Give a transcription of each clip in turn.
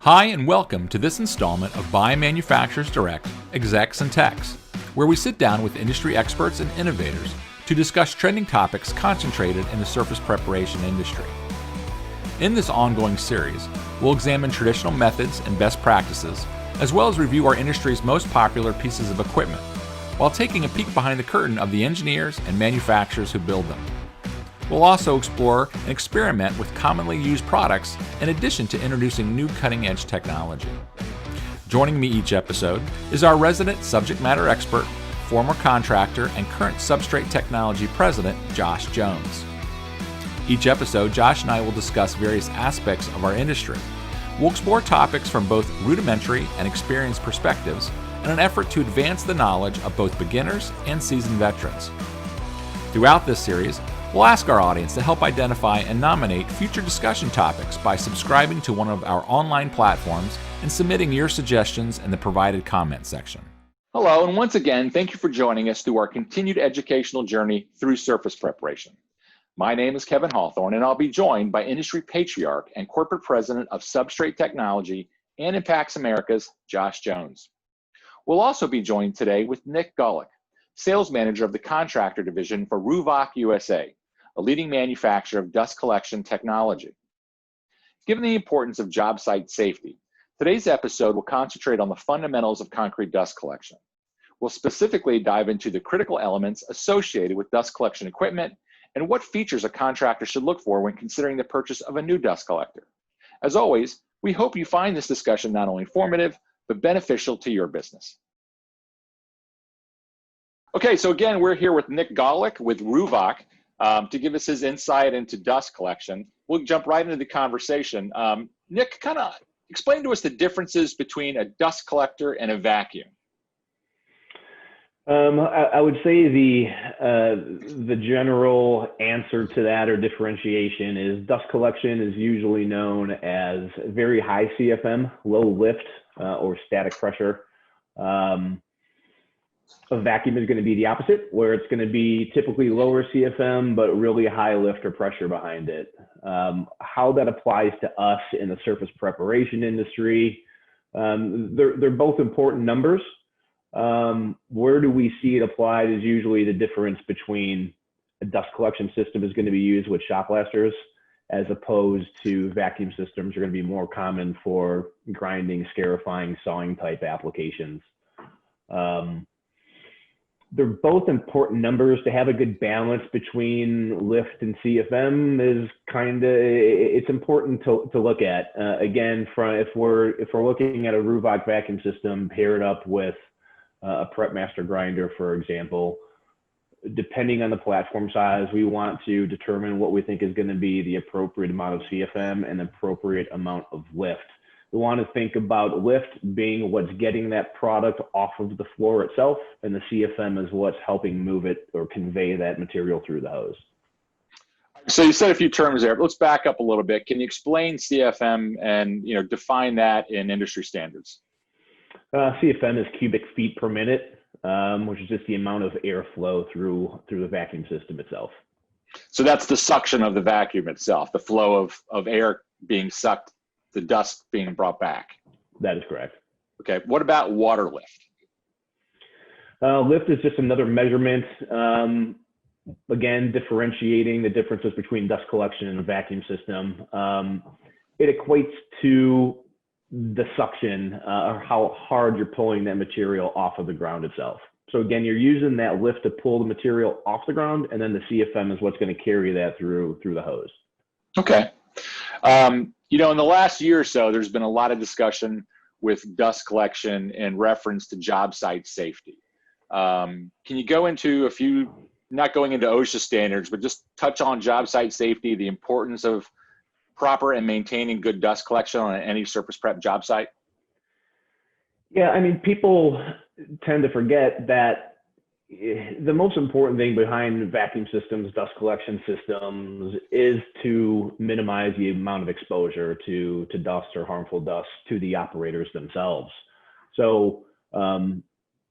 Hi and welcome to this installment of Buy Manufacturers Direct, Execs and Techs, where we sit down with industry experts and innovators to discuss trending topics concentrated in the surface preparation industry. In this ongoing series, we'll examine traditional methods and best practices, as well as review our industry's most popular pieces of equipment, while taking a peek behind the curtain of the engineers and manufacturers who build them. We'll also explore and experiment with commonly used products in addition to introducing new cutting-edge technology. Joining me each episode is our resident subject matter expert, former contractor, and current substrate technology president, Josh Jones. Each episode, Josh and I will discuss various aspects of our industry. We'll explore topics from both rudimentary and experienced perspectives in an effort to advance the knowledge of both beginners and seasoned veterans. Throughout this series, we'll ask our audience to help identify and nominate future discussion topics by subscribing to one of our online platforms and submitting your suggestions in the provided comment section. Hello, and once again, thank you for joining us through our continued educational journey through surface preparation. My name is Kevin Hawthorne, and I'll be joined by industry patriarch and corporate president of Substrate Technology and Impacts Americas, Josh Jones. We'll also be joined today with Nick Gawlik, sales manager of the contractor division for Ruwac USA, a leading manufacturer of dust collection technology. Given the importance of job site safety, today's episode will concentrate on the fundamentals of concrete dust collection. We'll specifically dive into the critical elements associated with dust collection equipment and what features a contractor should look for when considering the purchase of a new dust collector. As always, we hope you find this discussion not only informative, but beneficial to your business. Okay, so again, we're here with Nick Gawlik with Ruwac to give us his insight into dust collection. We'll jump right into the conversation. Nick, kind of explain to us the differences between a dust collector and a vacuum. I would say the general answer to that or differentiation is dust collection is usually known as very high CFM, low lift or static pressure. A vacuum is going to be the opposite, where it's going to be typically lower CFM, but really high lift or pressure behind it. How that applies to us in the surface preparation industry, they're both important numbers. Where do we see it applied is usually the difference between a dust collection system is going to be used with shop blasters, as opposed to vacuum systems are going to be more common for grinding, scarifying, sawing type applications. They're both important numbers. To have a good balance between lift and CFM is it's important to look at. Again, if we're looking at a Ruwac vacuum system paired up with a Prep Master grinder, for example, depending on the platform size, we want to determine what we think is going to be the appropriate amount of CFM and the appropriate amount of lift. We want to think about lift being what's getting that product off of the floor itself, and the CFM is what's helping move it or convey that material through the hose. So you said a few terms there, but let's back up a little bit. Can you explain CFM and define that in industry standards? CFM is cubic feet per minute, which is just the amount of airflow through the vacuum system itself. So that's the suction of the vacuum itself, the flow of air being sucked, the dust being brought back. That is correct. Okay, what about water lift? Lift is just another measurement. Again, differentiating the differences between dust collection and a vacuum system. It equates to the suction or how hard you're pulling that material off of the ground itself. So again, you're using that lift to pull the material off the ground, and then the CFM is what's going to carry that through the hose. Okay. In the last year or so, there's been a lot of discussion with dust collection in reference to job site safety. Can you go into not going into OSHA standards, but just touch on job site safety, the importance of proper and maintaining good dust collection on any surface prep job site? Yeah, I mean, people tend to forget that the most important thing behind vacuum systems, dust collection systems, is to minimize the amount of exposure to dust or harmful dust to the operators themselves. So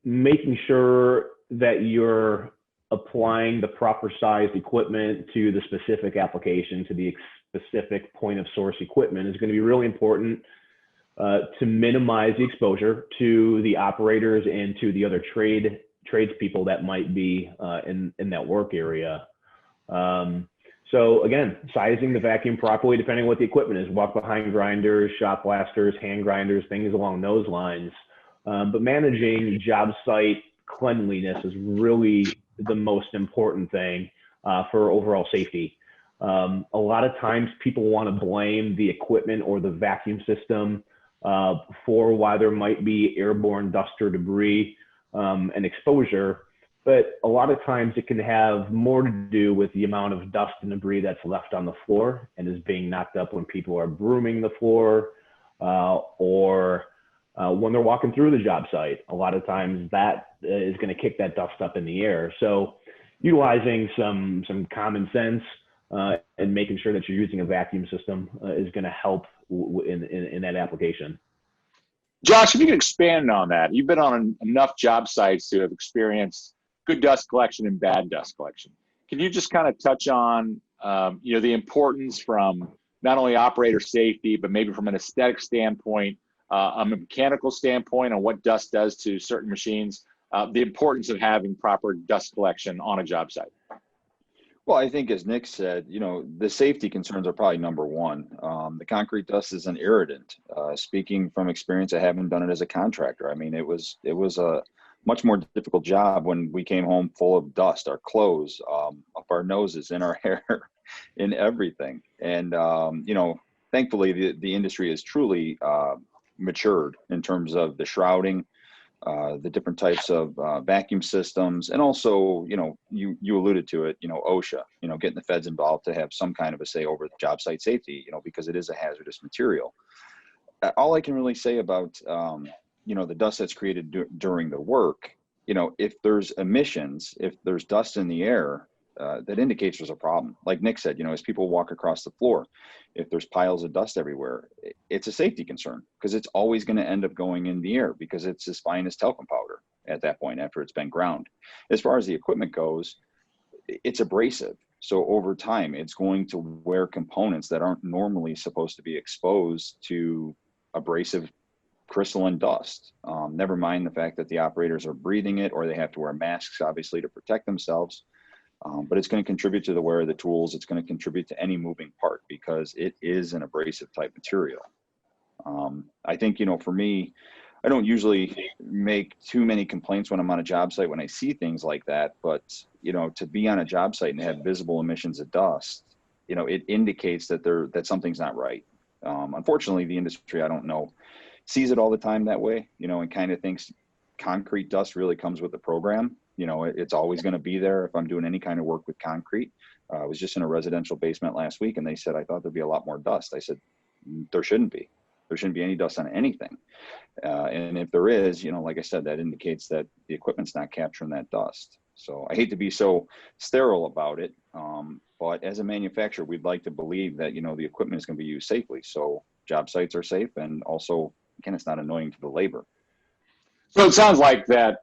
making sure that you're applying the proper sized equipment to the specific application, to the specific point of source equipment is going to be really important. to minimize the exposure to the operators and to the other tradespeople that might be in that work area. So again, sizing the vacuum properly, depending on what the equipment is, walk behind grinders, shop blasters, hand grinders, things along those lines. But managing job site cleanliness is really the most important thing for overall safety. A lot of times people want to blame the equipment or the vacuum system for why there might be airborne dust or debris and exposure. But a lot of times it can have more to do with the amount of dust and debris that's left on the floor and is being knocked up when people are brooming the floor or when they're walking through the job site. A lot of times that is going to kick that dust up in the air. So utilizing some common sense and making sure that you're using a vacuum system is going to help in that application. Josh, if you could expand on that, you've been on enough job sites to have experienced good dust collection and bad dust collection. Can you just kind of touch on, the importance from not only operator safety, but maybe from an aesthetic standpoint, a mechanical standpoint on what dust does to certain machines, the importance of having proper dust collection on a job site? Well, I think as Nick said, the safety concerns are probably number one. The concrete dust is an irritant. Speaking from experience, I haven't done it as a contractor. I mean, it was a much more difficult job when we came home full of dust, our clothes, up our noses, in our hair, in everything. And, thankfully the industry has truly matured in terms of the shrouding, the different types of vacuum systems, and also, you alluded to it, OSHA, getting the feds involved to have some kind of a say over job site safety, because it is a hazardous material. All I can really say about, the dust that's created during the work, if there's emissions, if there's dust in the air, that indicates there's a problem. Like Nick said, as people walk across the floor, if there's piles of dust everywhere, it's a safety concern because it's always going to end up going in the air because it's as fine as talcum powder at that point after it's been ground. As far as the equipment goes, it's abrasive. So over time, it's going to wear components that aren't normally supposed to be exposed to abrasive crystalline dust. Never mind the fact that the operators are breathing it or they have to wear masks, obviously, to protect themselves. But it's going to contribute to the wear of the tools. It's going to contribute to any moving part because it is an abrasive type material. I think, for me, I don't usually make too many complaints when I'm on a job site when I see things like that. But, to be on a job site and have visible emissions of dust, it indicates that something's not right. Unfortunately, the industry, I don't know, sees it all the time that way, and kind of thinks concrete dust really comes with the program. It's always going to be there if I'm doing any kind of work with concrete. I was just in a residential basement last week and they said, I thought there'd be a lot more dust. I said, there shouldn't be. There shouldn't be any dust on anything. And if there is, like I said, that indicates that the equipment's not capturing that dust. So I hate to be so sterile about it. But as a manufacturer, we'd like to believe that, the equipment is going to be used safely. So job sites are safe. And also, again, it's not annoying to the labor. So it sounds like that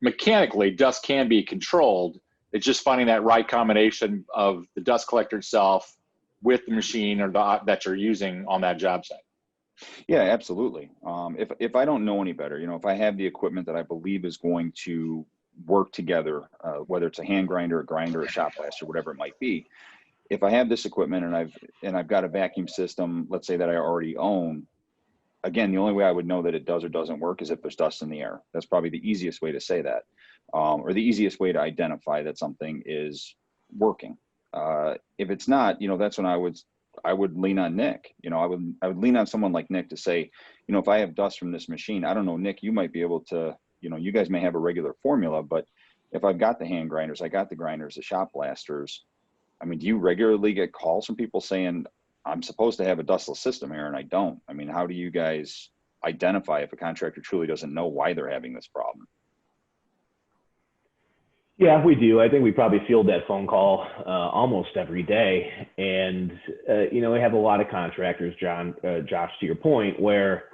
mechanically dust can be controlled. It's just finding that right combination of the dust collector itself with the machine or that you're using on that job site. Yeah, absolutely. If I don't know any better, if I have the equipment that I believe is going to work together, whether it's a hand grinder, a grinder, a shop blaster, whatever it might be, if I have this equipment and I've got a vacuum system, let's say that I already own, again, the only way I would know that it does or doesn't work is if there's dust in the air. That's probably the easiest way to say that, or the easiest way to identify that something is working. If it's not, that's when I would lean on Nick. I would lean on someone like Nick to say, if I have dust from this machine, I don't know, Nick, you might be able to, you guys may have a regular formula, but if I've got the hand grinders, I got the grinders, the shop blasters. I mean, do you regularly get calls from people saying, I'm supposed to have a dustless system here and I don't? I mean, how do you guys identify if a contractor truly doesn't know why they're having this problem? Yeah, we do. I think we probably field that phone call almost every day. And, we have a lot of contractors, Josh, to your point, where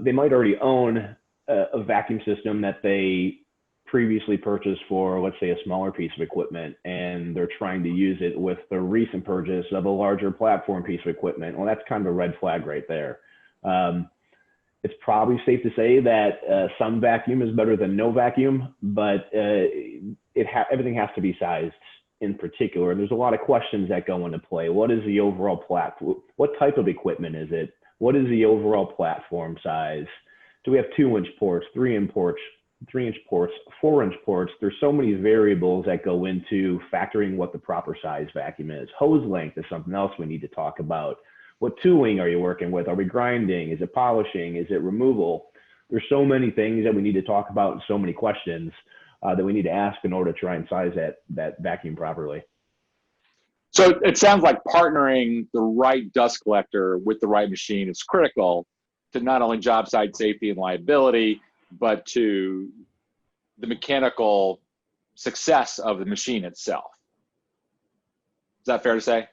they might already own a vacuum system that they previously purchased for, let's say, a smaller piece of equipment, and they're trying to use it with the recent purchase of a larger platform piece of equipment. Well, that's kind of a red flag right there. it's probably safe to say that some vacuum is better than no vacuum, but everything has to be sized in particular. And there's a lot of questions that go into play. What is the overall platform? What type of equipment is it? What is the overall platform size? Do we have 2-inch ports, 3-inch ports, 3-inch ports, 4-inch ports? There's so many variables that go into factoring what the proper size vacuum is. Hose length is something else we need to talk about. What tooling are you working with? Are we grinding? Is it polishing? Is it removal? There's so many things that we need to talk about and so many questions that we need to ask in order to try and size that vacuum properly. So it sounds like partnering the right dust collector with the right machine is critical to not only job site safety and liability, but to the mechanical success of the machine itself. Is that fair to say?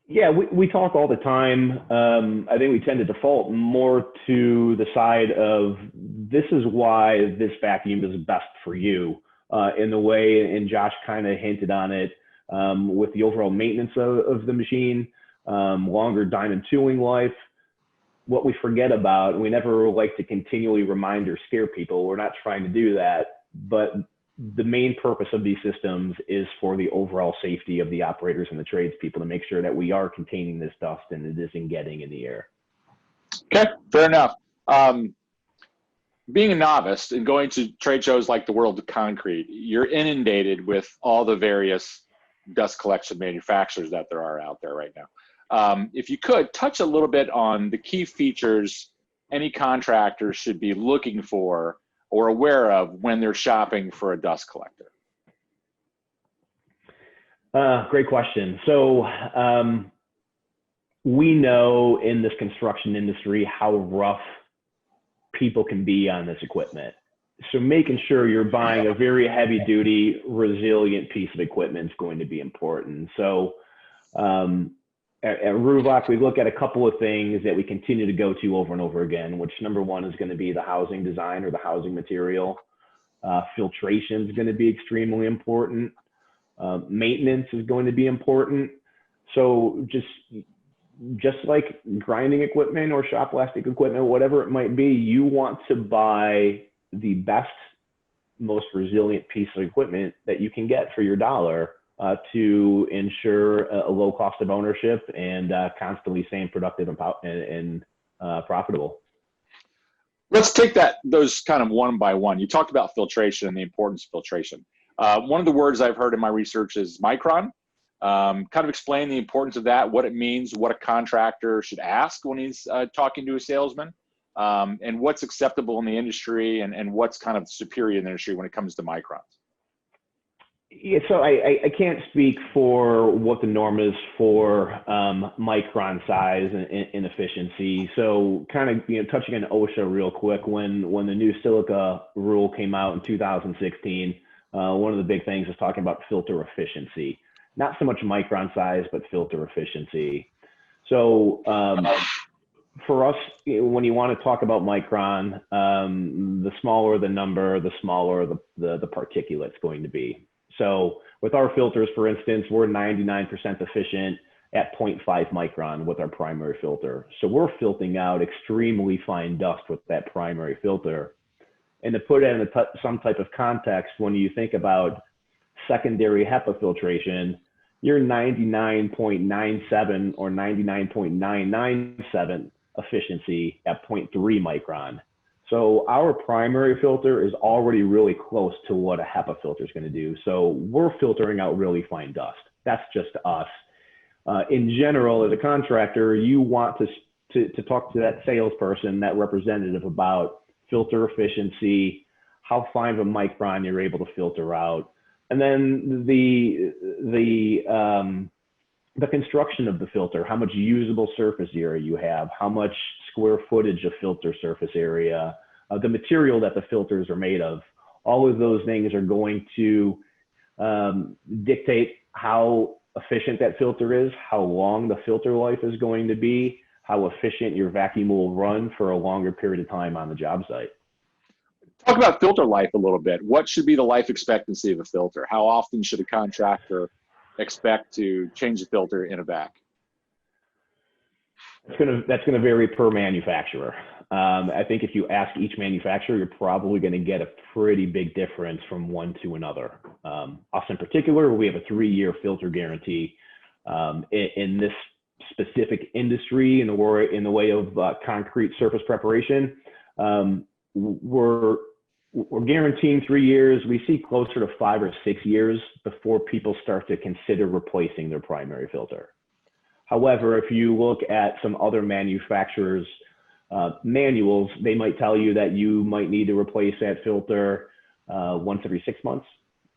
Yeah, we talk all the time. I think we tend to default more to the side of this is why this vacuum is best for you in the way, and Josh kind of hinted on it with the overall maintenance of the machine, longer diamond tooling life. What we forget about, we never like to continually remind or scare people. We're not trying to do that, but the main purpose of these systems is for the overall safety of the operators and the tradespeople to make sure that we are containing this dust and it isn't getting in the air. Okay, fair enough. Being a novice and going to trade shows like the World of Concrete, you're inundated with all the various dust collection manufacturers that there are out there right now. If you could touch a little bit on the key features any contractor should be looking for or aware of when they're shopping for a dust collector? Great question. So we know in this construction industry how rough people can be on this equipment. So making sure you're buying a very heavy duty, resilient piece of equipment is going to be important. So at Ruwac, we look at a couple of things that we continue to go to over and over again, which number one is going to be the housing design or the housing material. Filtration is going to be extremely important. Maintenance is going to be important. So just like grinding equipment or shop plastic equipment, whatever it might be, you want to buy the best, most resilient piece of equipment that you can get for your dollar to ensure a low cost of ownership and constantly staying productive and profitable. Let's take those kind of one by one. You talked about filtration and the importance of filtration. One of the words I've heard in my research is micron. Kind of explain the importance of that, what it means, what a contractor should ask when he's talking to a salesman, and what's acceptable in the industry and what's kind of superior in the industry when it comes to microns. Yeah, so I can't speak for what the norm is for micron size and efficiency. So kind of touching on OSHA real quick, when the new silica rule came out in 2016, one of the big things is talking about filter efficiency. Not so much micron size, but filter efficiency. So for us, when you want to talk about micron, the smaller the number, the smaller the particulate's going to be. So with our filters, for instance, we're 99% efficient at 0.5 micron with our primary filter. So we're filtering out extremely fine dust with that primary filter. And to put it in some type of context, when you think about secondary HEPA filtration, you're 99.97 or 99.997 efficiency at 0.3 micron. So our primary filter is already really close to what a HEPA filter is going to do. So we're filtering out really fine dust. That's just us. In general, as a contractor, you want to talk to that salesperson, that representative, about filter efficiency, how fine of a micron you're able to filter out, and then the construction of the filter, how much usable surface area you have, how much square footage of filter surface area, the material that the filters are made of. All of those things are going to dictate how efficient that filter is, how long the filter life is going to be, how efficient your vacuum will run for a longer period of time on the job site. Talk about filter life a little bit. What should be the life expectancy of a filter? How often should a contractor expect to change the filter in a vac? That's going to vary per manufacturer. I think if you ask each manufacturer, you're probably going to get a pretty big difference from one to another. Us in particular, we have a 3-year filter guarantee. In this specific industry, in the way of concrete surface preparation, we're guaranteeing 3 years. We see closer to 5 or 6 years before people start to consider replacing their primary filter. However, if you look at some other manufacturers' manuals, they might tell you that you might need to replace that filter once every 6 months,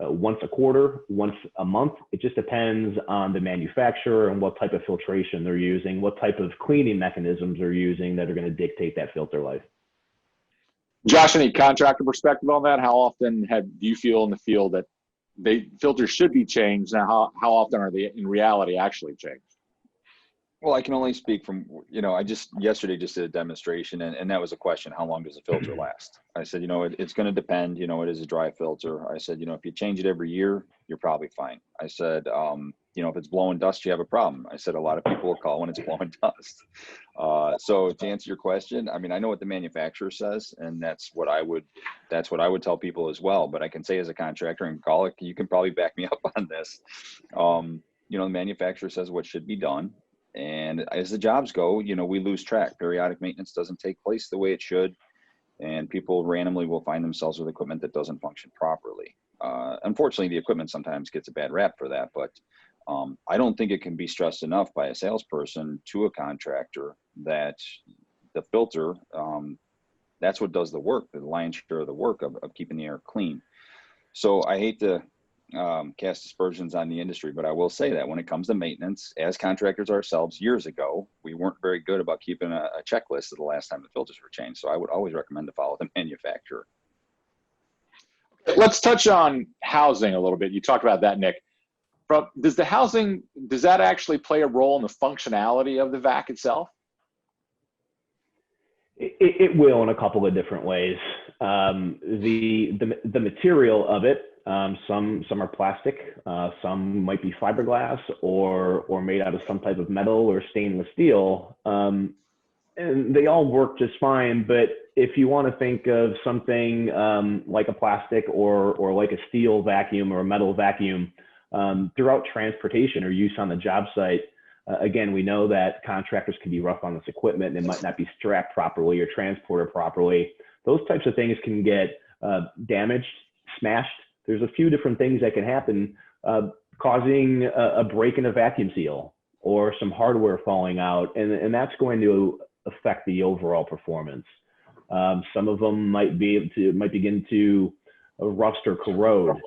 once a quarter, once a month. It just depends on the manufacturer and what type of filtration they're using, what type of cleaning mechanisms they're using that are going to dictate that filter life. Josh, any contractor perspective on that? How often do you feel in the field that filters should be changed, and how often are they in reality actually changed? Well, I can only speak from, I yesterday just did a demonstration, and that was a question: how long does a filter last? I said, it's going to depend. It is a dry filter. I said, if you change it every year, you're probably fine. I said, if it's blowing dust, you have a problem. I said, a lot of people will call when it's blowing dust. So to answer your question, I know what the manufacturer says, and that's what I would tell people as well. But I can say as a contractor, and Gawlik, you can probably back me up on this. The manufacturer says what should be done. And as the jobs go, we lose track. Periodic maintenance doesn't take place the way it should. And people randomly will find themselves with equipment that doesn't function properly. Unfortunately, the equipment sometimes gets a bad rap for that. But I don't think it can be stressed enough by a salesperson to a contractor that the filter, that's what does the work, the lion's share of the work of keeping the air clean. So I hate to cast aspersions on the industry, but I will say that when it comes to maintenance, as contractors ourselves years ago, we weren't very good about keeping a checklist of the last time the filters were changed. So I would always recommend to follow the manufacturer. Let's touch on housing a little bit. You talked about that, Nick. Does that actually play a role in the functionality of the vac itself? It will in a couple of different ways. The material of it, some are plastic, some might be fiberglass or made out of some type of metal or stainless steel, and they all work just fine. But if you want to think of something like a plastic or like a steel vacuum or a metal vacuum, throughout transportation or use on the job site, again, we know that contractors can be rough on this equipment and it might not be strapped properly or transported properly. Those types of things can get damaged, smashed. There's a few different things that can happen, causing a break in a vacuum seal or some hardware falling out, and that's going to affect the overall performance. Some of them might begin to rust or corrode.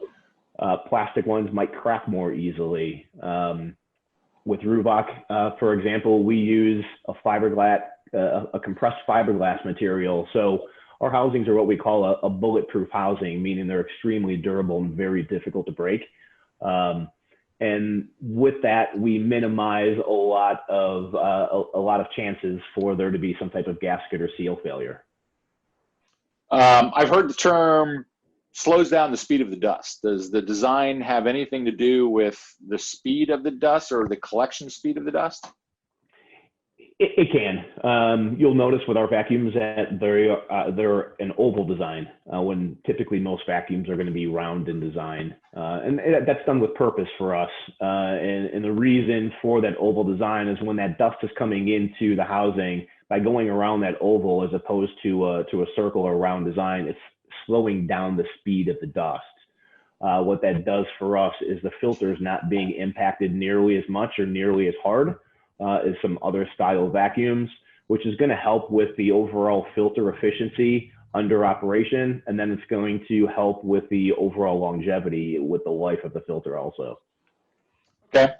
Plastic ones might crack more easily. With Ruwac, for example, we use a compressed fiberglass material. So our housings are what we call a bulletproof housing, meaning they're extremely durable and very difficult to break. And with that, we minimize a lot of chances for there to be some type of gasket or seal failure. I've heard the term slows down the speed of the dust. Does the design have anything to do with the speed of the dust or the collection speed of the dust? It can. You'll notice with our vacuums that they're an oval design when typically most vacuums are going to be round in design. And that's done with purpose for us. And the reason for that oval design is when that dust is coming into the housing, by going around that oval as opposed to a circle or round design, it's slowing down the speed of the dust. What that does for us is the filters not being impacted nearly as much or nearly as hard as some other style vacuums, which is going to help with the overall filter efficiency under operation. And then it's going to help with the overall longevity with the life of the filter also. Okay.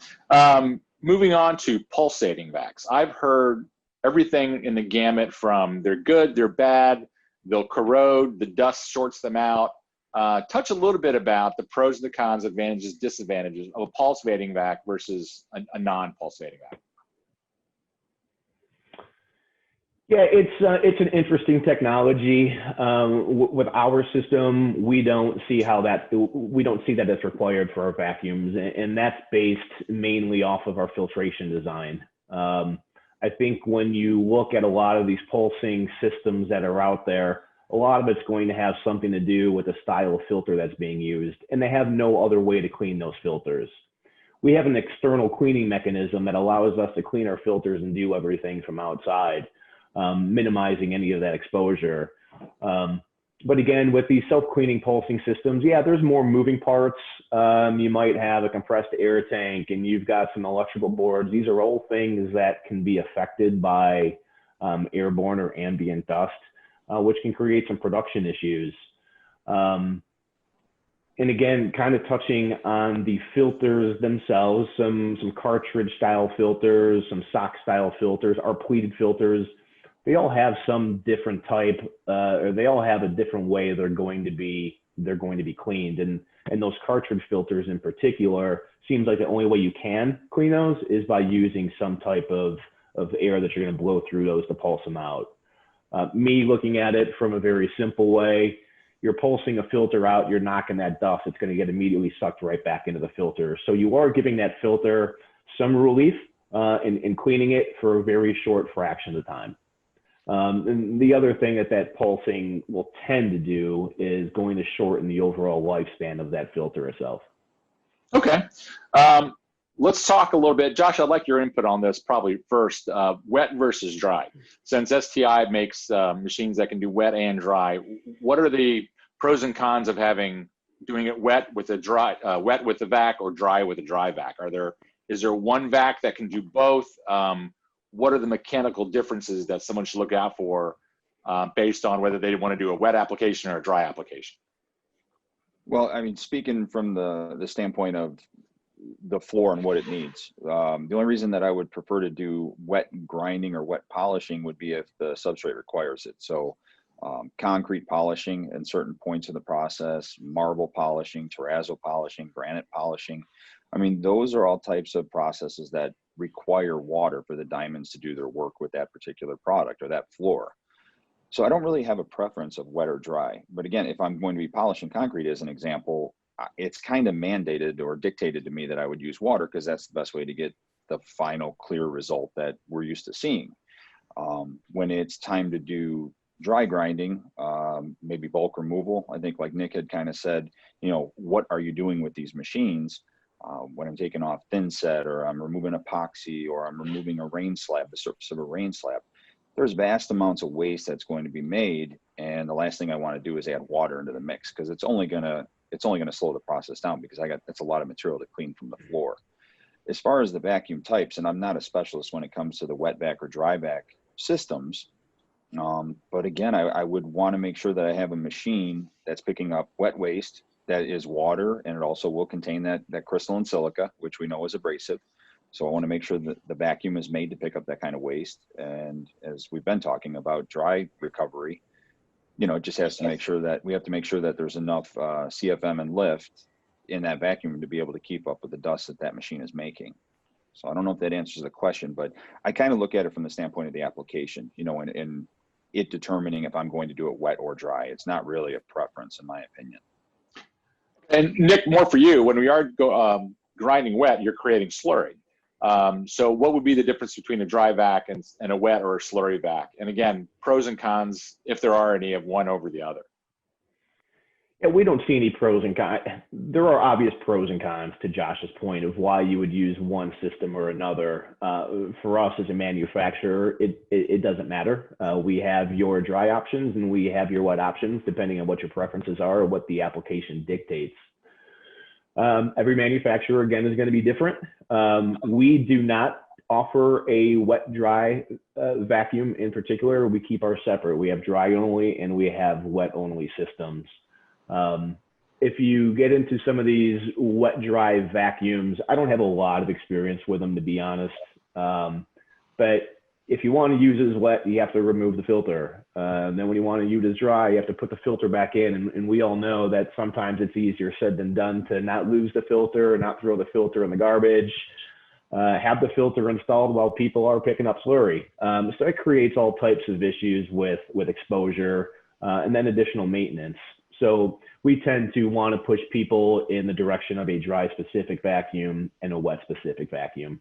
Moving on to pulsating vacs. I've heard everything in the gamut from they're good, they're bad, they'll corrode, the dust sorts them out. Touch a little bit about the pros and the cons, advantages, disadvantages of a pulsating vac versus a non-pulsating vac. Yeah, it's an interesting technology. With our system, we don't see that as required for our vacuums, and that's based mainly off of our filtration design. I think when you look at a lot of these pulsing systems that are out there, a lot of it's going to have something to do with the style of filter that's being used, and they have no other way to clean those filters. We have an external cleaning mechanism that allows us to clean our filters and do everything from outside, minimizing any of that exposure. But again, with these self-cleaning pulsing systems, yeah, there's more moving parts. You might have a compressed air tank and you've got some electrical boards. These are all things that can be affected by airborne or ambient dust, which can create some production issues. And again, kind of touching on the filters themselves, some cartridge style filters, some sock style filters, our pleated filters, they all have some different type, or they all have a different way they're going to be cleaned. And those cartridge filters in particular, seems like the only way you can clean those is by using some type of air that you're going to blow through those to pulse them out. Me looking at it from a very simple way, you're pulsing a filter out, you're knocking that dust, it's going to get immediately sucked right back into the filter. So you are giving that filter some relief in cleaning it for a very short fraction of the time. And the other thing that pulsing will tend to do is going to shorten the overall lifespan of that filter itself. Okay. Let's talk a little bit. Josh, I'd like your input on this probably first, wet versus dry. Since STI makes machines that can do wet and dry, what are the pros and cons of doing it wet with a wet with a vac or dry with a dry vac? Is there one vac that can do both? What are the mechanical differences that someone should look out for based on whether they want to do a wet application or a dry application? Well, I mean, speaking from the standpoint of the floor and what it needs, the only reason that I would prefer to do wet grinding or wet polishing would be if the substrate requires it. So concrete polishing in certain points of the process, marble polishing, terrazzo polishing, granite polishing. I mean, those are all types of processes that require water for the diamonds to do their work with that particular product or that floor. So I don't really have a preference of wet or dry. But again, if I'm going to be polishing concrete as an example, it's kind of mandated or dictated to me that I would use water because that's the best way to get the final clear result that we're used to seeing. When it's time to do dry grinding, maybe bulk removal, I think like Nick had kind of said, you know, what are you doing with these machines? When I'm taking off thin set or I'm removing epoxy or I'm removing a rain slab, the surface of a rain slab, there's vast amounts of waste that's going to be made. And the last thing I want to do is add water into the mix because it's only going to slow the process down because that's a lot of material to clean from the floor. As far as the vacuum types, and I'm not a specialist when it comes to the wet vac or dry vac systems, but again, I would want to make sure that I have a machine that's picking up wet waste that is water, and it also will contain that crystalline silica, which we know is abrasive. So I want to make sure that the vacuum is made to pick up that kind of waste. And as we've been talking about dry recovery, you know, it just has to make sure that we have to make sure that there's enough CFM and lift in that vacuum to be able to keep up with the dust that machine is making. So I don't know if that answers the question, but I kind of look at it from the standpoint of the application, you know, and it determining if I'm going to do it wet or dry. It's not really a preference in my opinion. And Nick, more for you, when we are grinding wet, you're creating slurry. So what would be the difference between a dry vac and a wet or a slurry vac? And again, pros and cons, if there are any, of one over the other. Yeah, we don't see any pros and cons. There are obvious pros and cons to Josh's point of why you would use one system or another. For us as a manufacturer, it doesn't matter. We have your dry options and we have your wet options, depending on what your preferences are or what the application dictates. Every manufacturer, again, is going to be different. We do not offer a wet dry vacuum in particular. We keep ours separate. We have dry only and we have wet only systems. If you get into some of these wet dry vacuums, I don't have a lot of experience with them, to be honest. But if you want to use it as wet, you have to remove the filter. Then when you want to use it as dry, you have to put the filter back in. And we all know that sometimes it's easier said than done to not lose the filter or not throw the filter in the garbage. Have the filter installed while people are picking up slurry. So it creates all types of issues with exposure and then additional maintenance. So we tend to want to push people in the direction of a dry specific vacuum and a wet specific vacuum.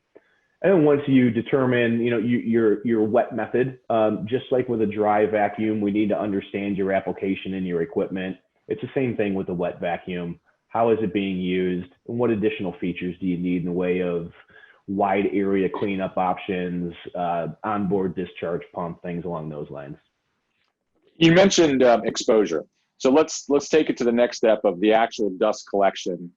And then once you determine, your wet method, just like with a dry vacuum, we need to understand your application and your equipment. It's the same thing with the wet vacuum. How is it being used? And what additional features do you need in the way of wide area cleanup options, onboard discharge pump, things along those lines? You mentioned exposure. So let's take it to the next step of the actual dust collection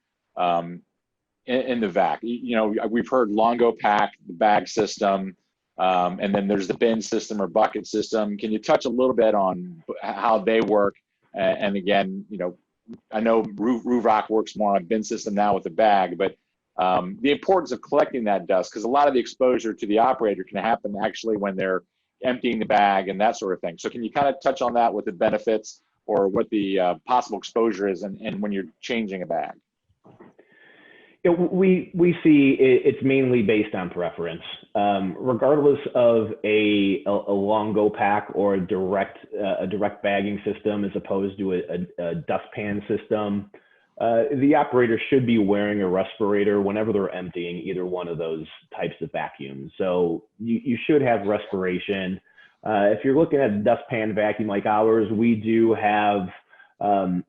in the vac. We've heard Longo Pack, the bag system, and then there's the bin system or bucket system. Can you touch a little bit on how they work? And again, I know Ruwac works more on a bin system now with the bag, but the importance of collecting that dust, because a lot of the exposure to the operator can happen actually when they're emptying the bag and that sort of thing. So can you kind of touch on that with the benefits or what the possible exposure is and when you're changing a bag? Yeah, we see it's mainly based on preference. Regardless of a Longo Pack or a direct bagging system as opposed to a dustpan system, the operator should be wearing a respirator whenever they're emptying either one of those types of vacuums. So you should have respiration. If you're looking at a dustpan vacuum like ours, we do have a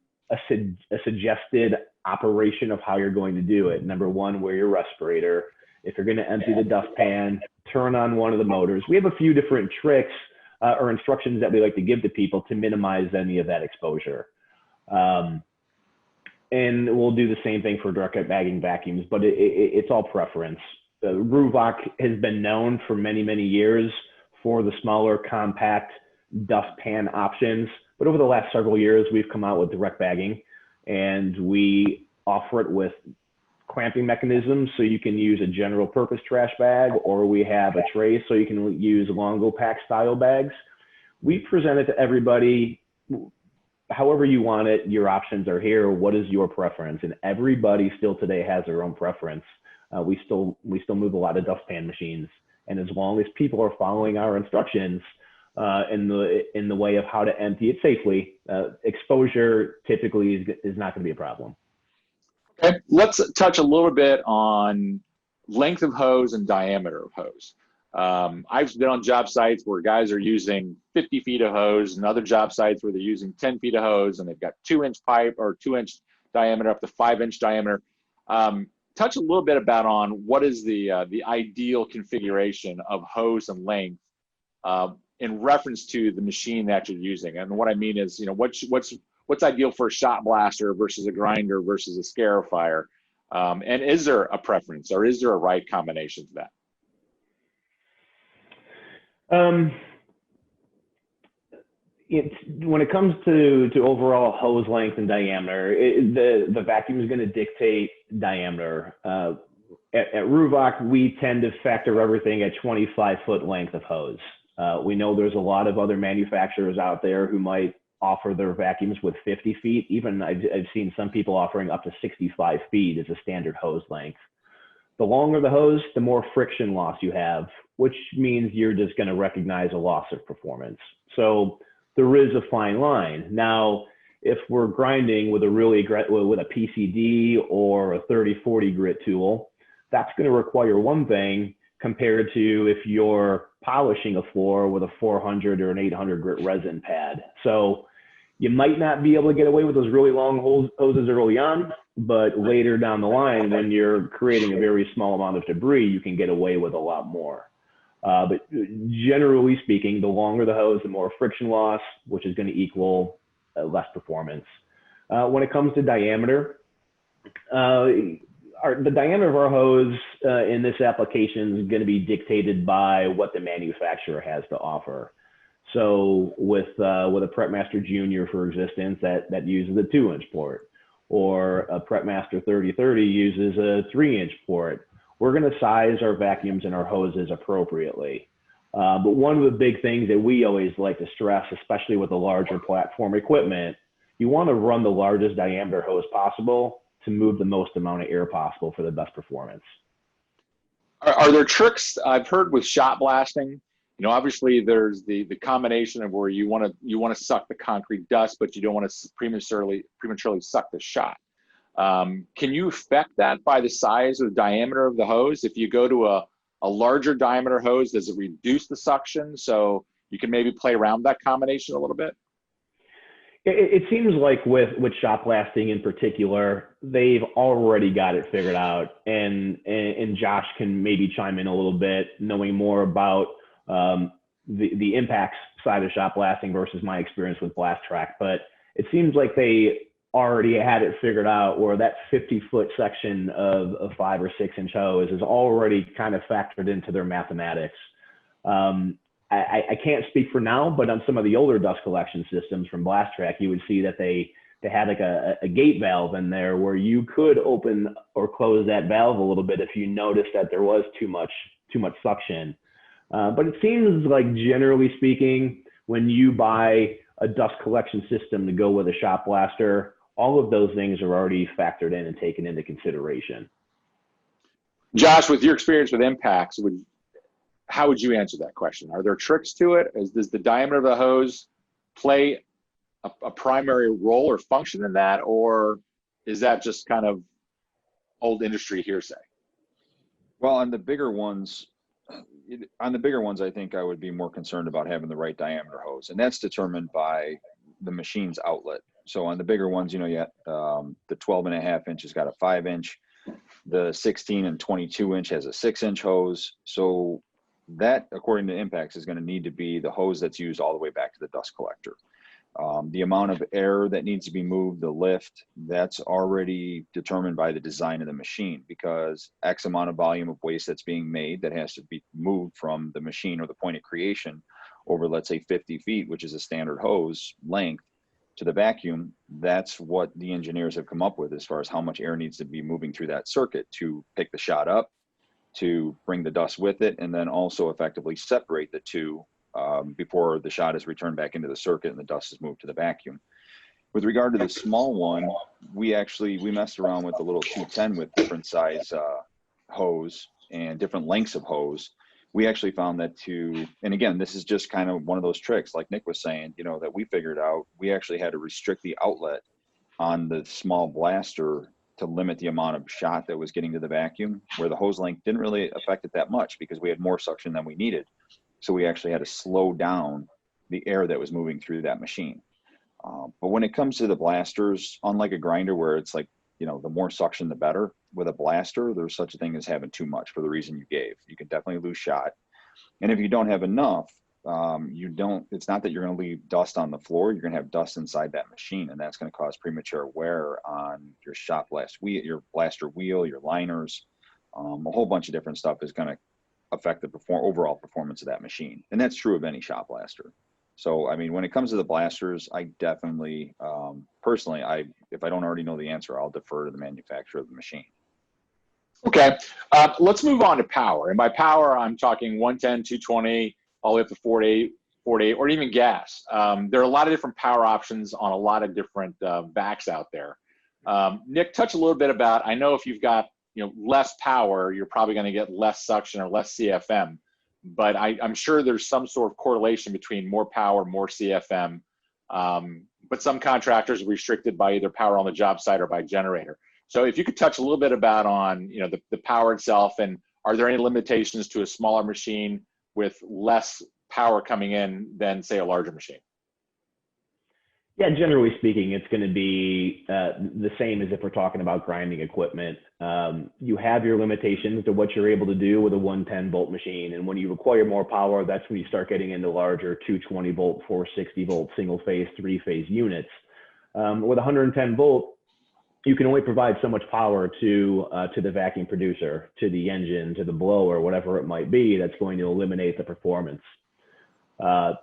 suggested operation of how you're going to do it. Number one, wear your respirator. If you're going to empty the dustpan, turn on one of the motors. We have a few different tricks or instructions that we like to give to people to minimize any of that exposure. And we'll do the same thing for direct bagging vacuums, but it's all preference. Ruwac has been known for many, many years for the smaller, compact dustpan options. But over the last several years, we've come out with direct bagging, and we offer it with clamping mechanisms, so you can use a general purpose trash bag, or we have a tray so you can use Longo Pack style bags. We present it to everybody however you want it. Your options are here. What is your preference? And everybody still today has their own preference. We still move a lot of dustpan machines, and as long as people are following our instructions in the way of how to empty it safely, exposure typically is not going to be a problem. Okay, let's touch a little bit on length of hose and diameter of hose. I've been on job sites where guys are using 50 feet of hose, and other job sites where they're using 10 feet of hose, and they've got 2-inch pipe or 2-inch diameter up to 5-inch diameter. Touch a little bit about on what is the ideal configuration of hose and length in reference to the machine that you're using. And what I mean is, what's ideal for a shot blaster versus a grinder versus a scarifier? And is there a preference, or is there a right combination to that? When it comes to overall hose length and diameter, the vacuum is going to dictate diameter. At Ruwac, we tend to factor everything at 25-foot length of hose. We know there's a lot of other manufacturers out there who might offer their vacuums with 50 feet. Even I've seen some people offering up to 65 feet as a standard hose length. The longer the hose, the more friction loss you have, which means you're just going to recognize a loss of performance. So there is a fine line. Now, if we're grinding with a PCD or a 30-40 grit tool, that's going to require one thing compared to if you're polishing a floor with a 400 or an 800 grit resin pad. So you might not be able to get away with those really long hoses early on, but later down the line, when you're creating a very small amount of debris, you can get away with a lot more. But generally speaking, the longer the hose, the more friction loss, which is going to equal less performance. When it comes to diameter, the diameter of our hose in this application is going to be dictated by what the manufacturer has to offer. So with a PrepMaster Junior, for instance, that uses a 2-inch port, or a PrepMaster 3030 uses a 3-inch port. We're going to size our vacuums and our hoses appropriately. But one of the big things that we always like to stress, especially with the larger platform equipment, you want to run the largest diameter hose possible to move the most amount of air possible for the best performance. Are there tricks I've heard with shot blasting? Obviously there's the combination of where you want to suck the concrete dust, but you don't want to prematurely suck the shot. Can you affect that by the size or diameter of the hose? If you go to a a larger diameter hose, does it reduce the suction? So you can maybe play around that combination a little bit? It seems like with shot blasting in particular, they've already got it figured out, and Josh can maybe chime in a little bit, knowing more about the impacts side of shot blasting versus my experience with Blast Track. But it seems like they already had it figured out, where that 50-foot section of 5 or 6 inch hose is already kind of factored into their mathematics. I can't speak for now, but on some of the older dust collection systems from Blast Track, you would see that they had like a gate valve in there where you could open or close that valve a little bit if you noticed that there was too much suction. But it seems like, generally speaking, when you buy a dust collection system to go with a shot blaster, all of those things are already factored in and taken into consideration. Josh, with your experience with impacts, how would you answer that question? Are there tricks to it? Does the diameter of the hose play a primary role or function in that, or is that just kind of old industry hearsay? Well, on the bigger ones, I think I would be more concerned about having the right diameter hose, and that's determined by the machine's outlet. So on the bigger ones, you got the 12.5 inch has got a 5 inch, the 16 and 22 inch has a 6 inch hose. So that, according to impacts, is going to need to be the hose that's used all the way back to the dust collector. The amount of air that needs to be moved, the lift, that's already determined by the design of the machine, because X amount of volume of waste that's being made that has to be moved from the machine or the point of creation over, let's say, 50 feet, which is a standard hose length, to the vacuum. That's what the engineers have come up with as far as how much air needs to be moving through that circuit to pick the shot up, to bring the dust with it, and then also effectively separate the two before the shot is returned back into the circuit and the dust is moved to the vacuum. With regard to the small one, we messed around with the little 210 with different size hose and different lengths of hose. We actually found that and again, this is just kind of one of those tricks, like Nick was saying, that we figured out. We actually had to restrict the outlet on the small blaster to limit the amount of shot that was getting to the vacuum, where the hose length didn't really affect it that much because we had more suction than we needed. So we actually had to slow down the air that was moving through that machine. But when it comes to the blasters, unlike a grinder where it's like, the more suction, the better, with a blaster, there's such a thing as having too much for the reason you gave. You can definitely lose shot. And if you don't have enough, it's not that you're going to leave dust on the floor, you're going to have dust inside that machine, and that's going to cause premature wear on your shot blast wheel, your blaster wheel, your liners. A whole bunch of different stuff is going to affect the overall performance of that machine. And that's true of any shot blaster. So, I mean, when it comes to the blasters, I definitely, personally, if I don't already know the answer, I'll defer to the manufacturer of the machine. Okay, let's move on to power. And by power, I'm talking 110, 220, all the way up to 48, or even gas. There are a lot of different power options on a lot of different backs out there. Nick, touch a little bit about, I know if you've got less power, you're probably going to get less suction or less CFM. But I'm sure there's some sort of correlation between more power, more CFM. But some contractors are restricted by either power on the job site or by generator. So if you could touch a little bit about on the power itself, and are there any limitations to a smaller machine with less power coming in than, say, a larger machine? Yeah, generally speaking, it's going to be the same as if we're talking about grinding equipment. You have your limitations to what you're able to do with a 110 volt machine. And when you require more power, that's when you start getting into larger 220 volt, 460 volt, single phase, 3-phase units. With 110 volt, you can only provide so much power to the vacuum producer, to the engine, to the blower, whatever it might be, that's going to eliminate the performance.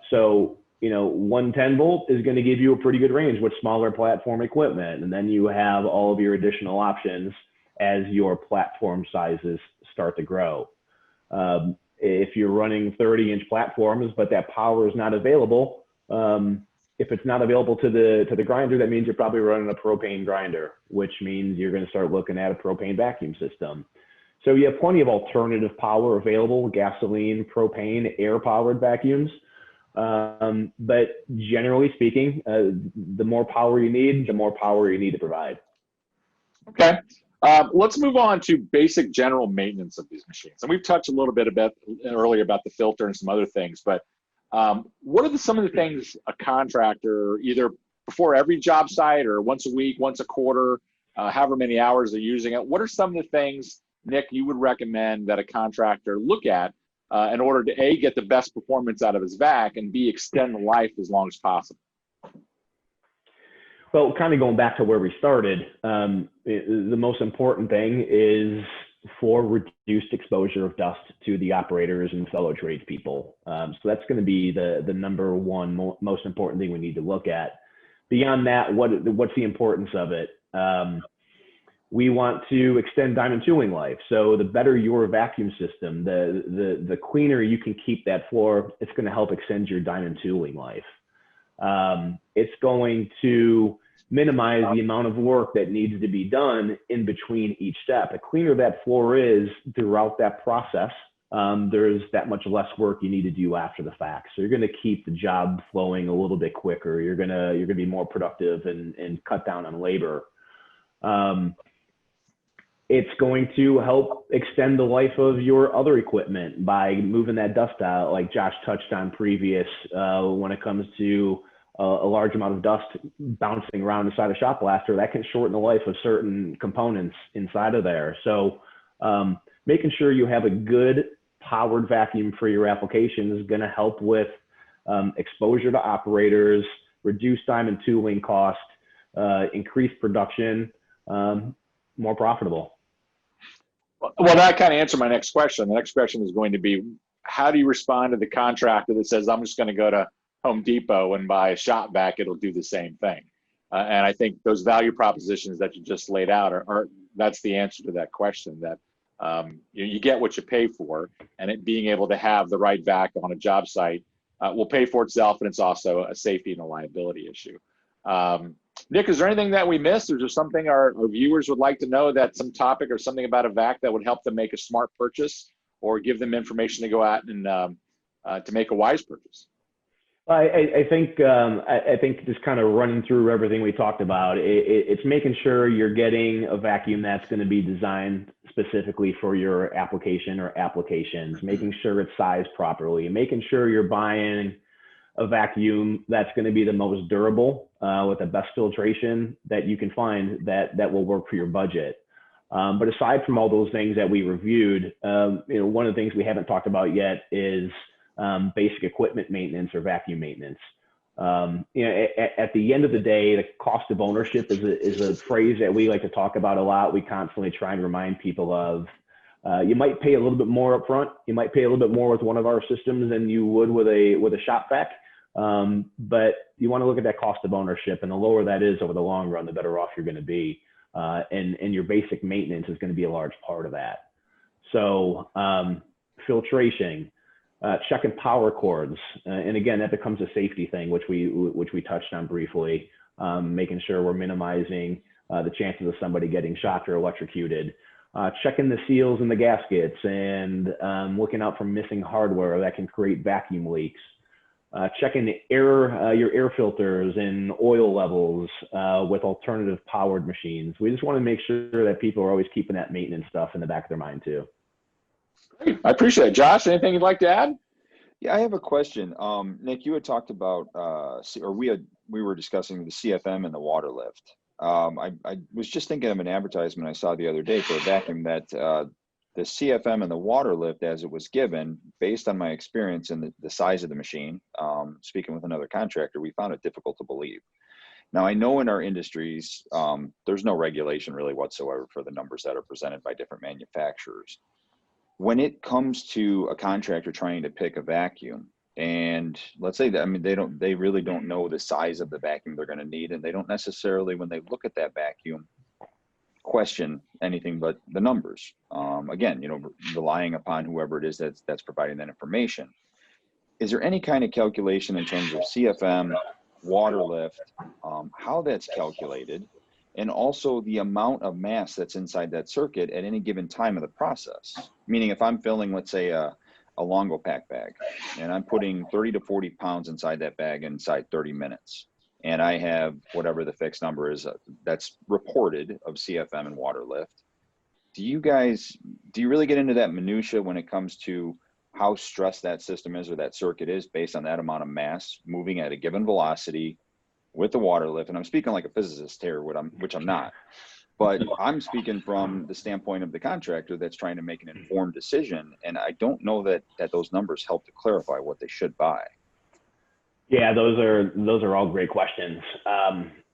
So 110 volt is going to give you a pretty good range with smaller platform equipment. And then you have all of your additional options as your platform sizes start to grow. If you're running 30-inch platforms, but that power is not available, if it's not available to the grinder, that means you're probably running a propane grinder, which means you're going to start looking at a propane vacuum system. So you have plenty of alternative power available: gasoline, propane, air-powered vacuums. But generally speaking, the more power you need, the more power you need to provide. Okay. Let's move on to basic general maintenance of these machines. And we've touched a little bit about earlier about the filter and some other things, but what are some of the things a contractor, either before every job site or once a week, once a quarter, however many hours they're using it, what are some of the things, Nick, you would recommend that a contractor look at in order to A, get the best performance out of his vac, and B, extend the life as long as possible? Well, kind of going back to where we started, the most important thing is for reduced exposure of dust to the operators and fellow tradespeople. So that's going to be the number one most important thing we need to look at. Beyond that, what's the importance of it? We want to extend diamond tooling life. So the better your vacuum system, the cleaner you can keep that floor, it's going to help extend your diamond tooling life. It's going to minimize the amount of work that needs to be done in between each step. The cleaner that floor is throughout that process, there's that much less work you need to do after the fact. So you're going to keep the job flowing a little bit quicker. You're going to be more productive and cut down on labor. It's going to help extend the life of your other equipment by moving that dust out, like Josh touched on previous, when it comes to a large amount of dust bouncing around inside a shop blaster, that can shorten the life of certain components inside of there. So making sure you have a good powered vacuum for your application is going to help with exposure to operators, reduce time and tooling cost, increase production, more profitable. Well, that kind of answered my next question. The next question is going to be, how do you respond to the contractor that says, I'm just going to go to Home Depot and buy a shop vac, it'll do the same thing? And I think those value propositions that you just laid out that's the answer to that question, that you get what you pay for, and it being able to have the right vac on a job site will pay for itself, and it's also a safety and a liability issue. Nick, is there anything that we missed, or is there something our viewers would like to know, that some topic or something about a vac that would help them make a smart purchase, or give them information to go out and to make a wise purchase? I think just kind of running through everything we talked about, it's making sure you're getting a vacuum that's going to be designed specifically for your application or applications, making sure it's sized properly, making sure you're buying a vacuum that's going to be the most durable, with the best filtration that you can find that will work for your budget. But aside from all those things that we reviewed, one of the things we haven't talked about yet is basic equipment maintenance or vacuum maintenance. At the end of the day, the cost of ownership is a phrase that we like to talk about a lot. We constantly try and remind people of. You might pay a little bit more up front. You might pay a little bit more with one of our systems than you would with a shop vac. But you want to look at that cost of ownership, and the lower that is over the long run, the better off you're going to be. And your basic maintenance is going to be a large part of that. So filtration, checking power cords, and again, that becomes a safety thing, which we touched on briefly. Making sure we're minimizing the chances of somebody getting shocked or electrocuted. Checking the seals and the gaskets, and looking out for missing hardware that can create vacuum leaks. Checking the your air filters and oil levels with alternative powered machines. We just want to make sure that people are always keeping that maintenance stuff in the back of their mind too. Great. I appreciate it. Josh, anything you'd like to add? Yeah, I have a question. Nick, you had talked about, or we were discussing the CFM and the water lift. I was just thinking of an advertisement I saw the other day for a vacuum that the CFM and the water lift, as it was given, based on my experience and the size of the machine, speaking with another contractor, we found it difficult to believe. Now, I know in our industries, there's no regulation really whatsoever for the numbers that are presented by different manufacturers. When it comes to a contractor trying to pick a vacuum, and let's say that, I mean, they really don't know the size of the vacuum they're going to need, and they don't necessarily, when they look at that vacuum, question anything but the numbers. Again, relying upon whoever it is that's providing that information. Is there any kind of calculation in terms of CFM, water lift, how that's calculated, and also the amount of mass that's inside that circuit at any given time of the process? Meaning, if I'm filling, let's say, a Longo pack bag, and I'm putting 30 to 40 pounds inside that bag inside 30 minutes, and I have whatever the fixed number is that's reported of CFM and water lift, do you really get into that minutia when it comes to how stressed that system is or that circuit is based on that amount of mass moving at a given velocity with the water lift? And I'm speaking like a physicist here, which I'm not, but I'm speaking from the standpoint of the contractor that's trying to make an informed decision. And I don't know that those numbers help to clarify what they should buy. Yeah, those are all great questions.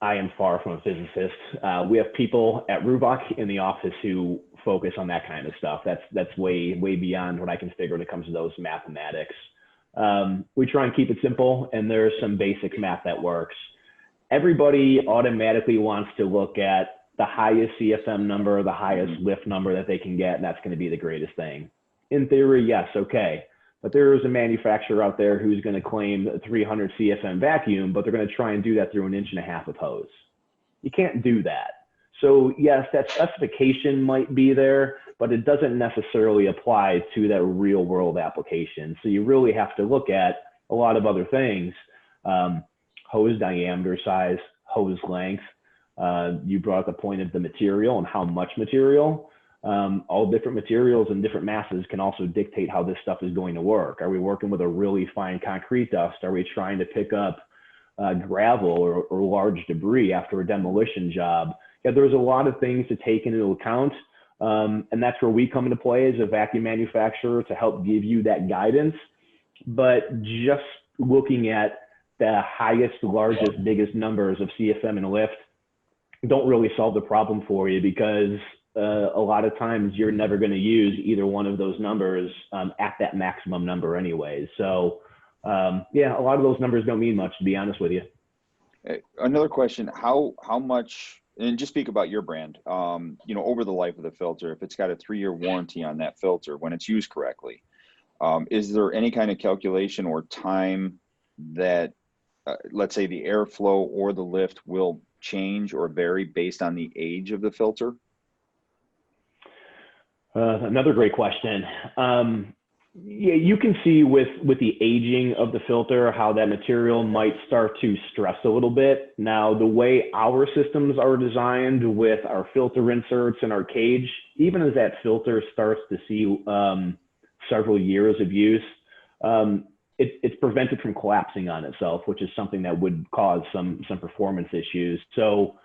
I am far from a physicist. We have people at Ruwac in the office who focus on that kind of stuff. That's way beyond what I can figure when it comes to those mathematics. We try and keep it simple, and there's some basic math that works. Everybody automatically wants to look at the highest CFM number, the highest lift number that they can get, and that's going to be the greatest thing. In theory, yes, okay. But there is a manufacturer out there who's going to claim a 300 CFM vacuum, but they're going to try and do that through 1.5 inches of hose. You can't do that. So yes, that specification might be there, but it doesn't necessarily apply to that real world application. So you really have to look at a lot of other things, hose diameter size, hose length. You brought up the point of the material and how much material. All different materials and different masses can also dictate how this stuff is going to work. Are we working with a really fine concrete dust? Are we trying to pick up gravel or large debris after a demolition job? Yeah, there's a lot of things to take into account. And that's where we come into play as a vacuum manufacturer to help give you that guidance. But just looking at the highest, largest, biggest numbers of CFM and lift don't really solve the problem for you, because a lot of times you're never going to use either one of those numbers at that maximum number anyways. So yeah, a lot of those numbers don't mean much, to be honest with you. Another question, how much, and just speak about your brand, over the life of the filter, if it's got a 3-year warranty on that filter when it's used correctly, is there any kind of calculation or time that, let's say, the airflow or the lift will change or vary based on the age of the filter? Another great question. Yeah, you can see with the aging of the filter how that material might start to stress a little bit. Now, the way our systems are designed with our filter inserts and our cage, even as that filter starts to see several years of use, it's prevented from collapsing on itself, which is something that would cause some performance issues. So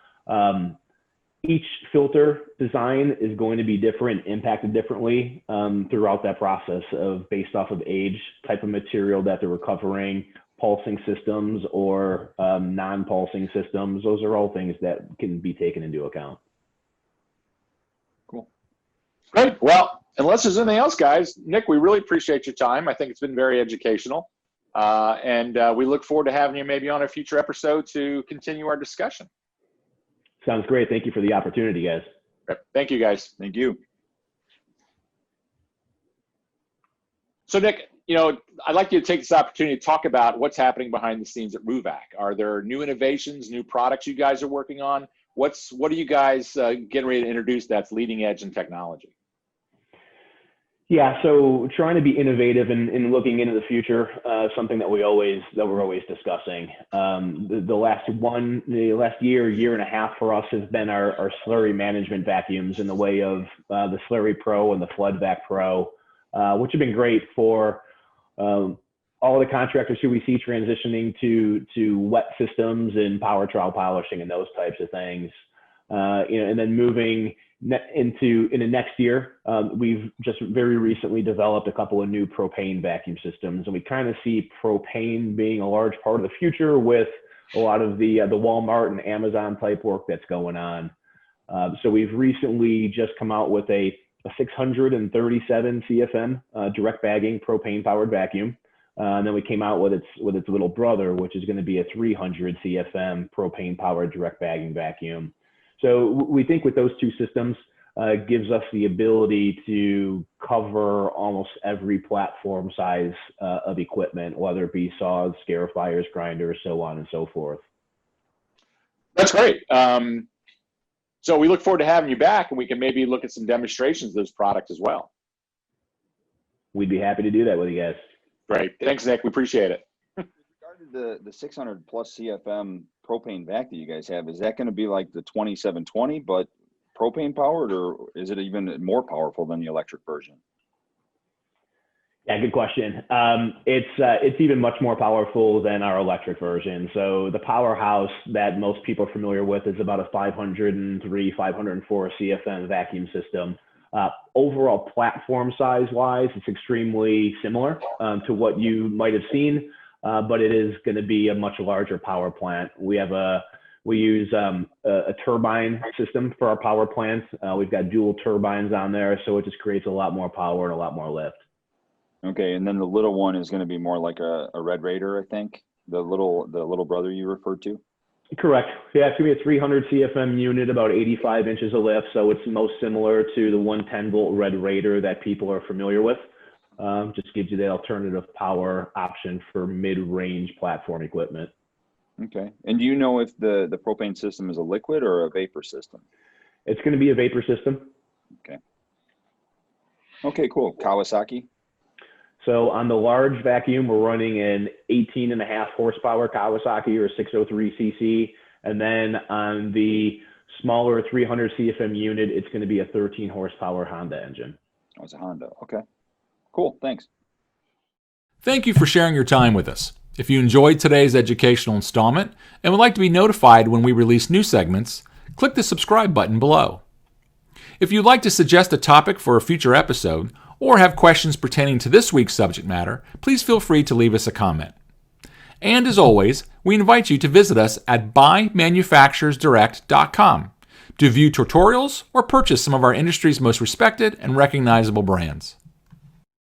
each filter design is going to be different, impacted differently throughout that process of based off of age, type of material that they're recovering, pulsing systems or non-pulsing systems. Those are all things that can be taken into account. Cool. Great. Well, unless there's anything else, guys, Nick, we really appreciate your time. I think it's been very educational. And we look forward to having you maybe on a future episode to continue our discussion. Sounds great. Thank you for the opportunity, guys. Thank you, guys. Thank you. So, Nick, I'd like you to take this opportunity to talk about what's happening behind the scenes at Ruwac. Are there new innovations, new products you guys are working on? What are you guys getting ready to introduce that's leading edge in technology? Yeah, so trying to be innovative and looking into the future, something that we're always discussing. The last year and a half for us has been our slurry management vacuums in the way of the Slurry Pro and the Flood Vac Pro, which have been great for all the contractors who we see transitioning to wet systems and power trowel polishing and those types of things. And then moving into next year, we've just very recently developed a couple of new propane vacuum systems, and we kind of see propane being a large part of the future with a lot of the Walmart and Amazon type work that's going on. So we've recently just come out with a 637 CFM direct bagging propane powered vacuum. And then we came out with its little brother, which is going to be a 300 CFM propane powered direct bagging vacuum. So we think with those two systems gives us the ability to cover almost every platform size of equipment, whether it be saws, scarifiers, grinders, so on and so forth. That's great. So we look forward to having you back, and we can maybe look at some demonstrations of those products as well. We'd be happy to do that with you guys. Great. Thanks, Nick. We appreciate it. With regard to the 600 plus CFM propane vac that you guys have, is that going to be like the 2720, but propane powered, or is it even more powerful than the electric version? Yeah, good question. It's even much more powerful than our electric version. So the powerhouse that most people are familiar with is about a 503, 504 CFM vacuum system. Overall platform size wise, it's extremely similar to what you might have seen, but it is going to be a much larger power plant. We use a turbine system for our power plants. We've got dual turbines on there, so it just creates a lot more power and a lot more lift. Okay, and then the little one is going to be more like a Red Raider, I think. The little brother you referred to. Correct. Yeah, it's gonna be a 300 CFM unit, about 85 inches of lift. So it's most similar to the 110 volt Red Raider that people are familiar with. Just gives you the alternative power option for mid-range platform equipment. Okay. And do you know if the propane system is a liquid or a vapor system? It's going to be a vapor system. Okay. Okay, cool. Kawasaki? So on the large vacuum, we're running an 18.5 horsepower Kawasaki or 603 cc. And then on the smaller 300 CFM unit, it's going to be a 13 horsepower Honda engine. Oh, it's a Honda. Okay. Cool. Thanks. Thank you for sharing your time with us. If you enjoyed today's educational installment and would like to be notified when we release new segments, click the subscribe button below. If you'd like to suggest a topic for a future episode or have questions pertaining to this week's subject matter, please feel free to leave us a comment. And as always, we invite you to visit us at buymanufacturersdirect.com to view tutorials or purchase some of our industry's most respected and recognizable brands.